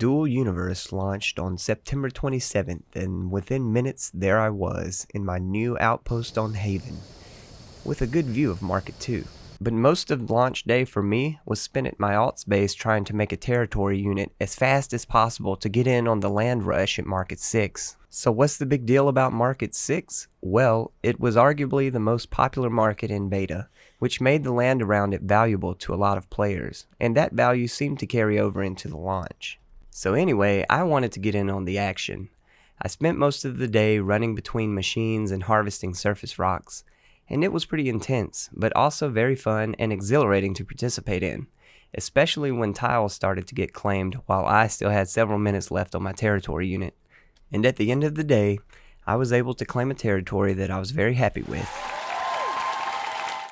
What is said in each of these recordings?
Dual Universe launched on September 27th, and within minutes there I was in my new outpost on Haven, with a good view of Market 2. But most of launch day for me was spent at my alts base trying to make a territory unit as fast as possible to get in on the land rush at Market 6. So what's the big deal about Market 6? Well, it was arguably the most popular market in beta, which made the land around it valuable to a lot of players, and that value seemed to carry over into the launch. So anyway, I wanted to get in on the action. I spent most of the day running between machines and harvesting surface rocks, and it was pretty intense, but also very fun and exhilarating to participate in, especially when tiles started to get claimed while I still had several minutes left on my territory unit. And at the end of the day, I was able to claim a territory that I was very happy with.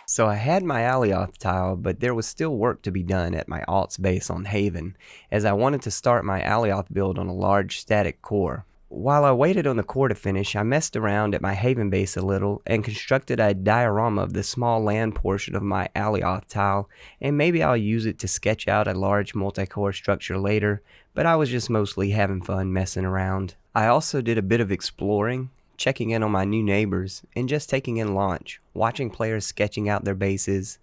So I had my Alioth tile, but there was still work to be done at my alts base on Haven, as I wanted to start my Alioth build on a large static core. While I waited on the core to finish, I messed around at my Haven base a little and constructed a diorama of the small land portion of my Alioth tile, and maybe I'll use it to sketch out a large multi-core structure later, but I was just mostly having fun messing around. I also did a bit of exploring, checking in on my new neighbors, and just taking in launch, watching players sketching out their bases,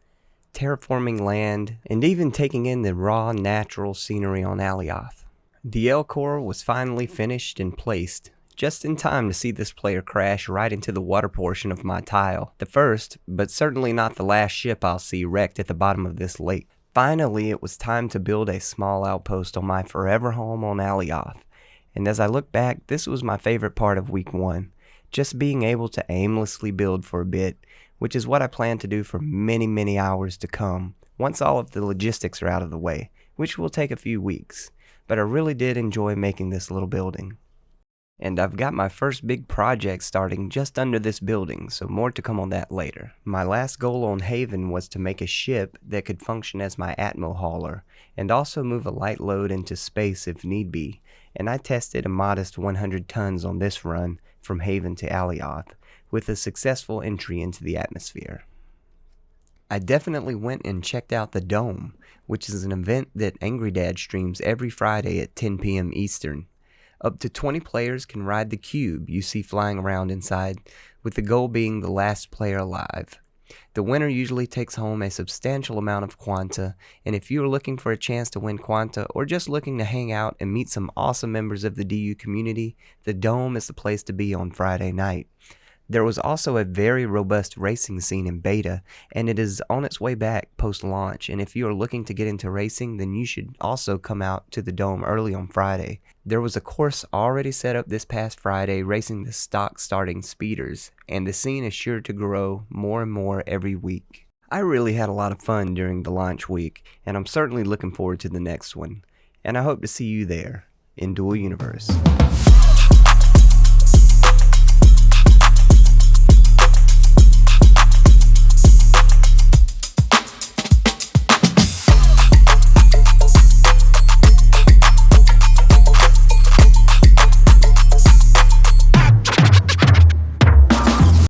terraforming land, and even taking in the raw natural scenery on Alioth. The L core was finally finished and placed, just in time to see this player crash right into the water portion of my tile, the first, but certainly not the last ship I'll see wrecked at the bottom of this lake. Finally, it was time to build a small outpost on my forever home on Alioth, and as I look back, this was my favorite part of week 1, just being able to aimlessly build for a bit, which is what I plan to do for many hours to come, once all of the logistics are out of the way, which will take a few weeks. But I really did enjoy making this little building. And I've got my first big project starting just under this building, so more to come on that later. My last goal on Haven was to make a ship that could function as my Atmo hauler, and also move a light load into space if need be, and I tested a modest 100 tons on this run from Haven to Alioth, with a successful entry into the atmosphere. I definitely went and checked out the Dome, which is an event that Angry Dad streams every Friday at 10 p.m. Eastern. Up to 20 players can ride the cube you see flying around inside, with the goal being the last player alive. The winner usually takes home a substantial amount of Quanta, and if you are looking for a chance to win Quanta or just looking to hang out and meet some awesome members of the DU community, the Dome is the place to be on Friday night. There was also a very robust racing scene in beta, and it is on its way back post-launch, and if you are looking to get into racing, then you should also come out to the Dome early on Friday. There was a course already set up this past Friday racing the stock starting speeders, and the scene is sure to grow more and more every week. I really had a lot of fun during the launch week, and I'm certainly looking forward to the next one, and I hope to see you there in Dual Universe.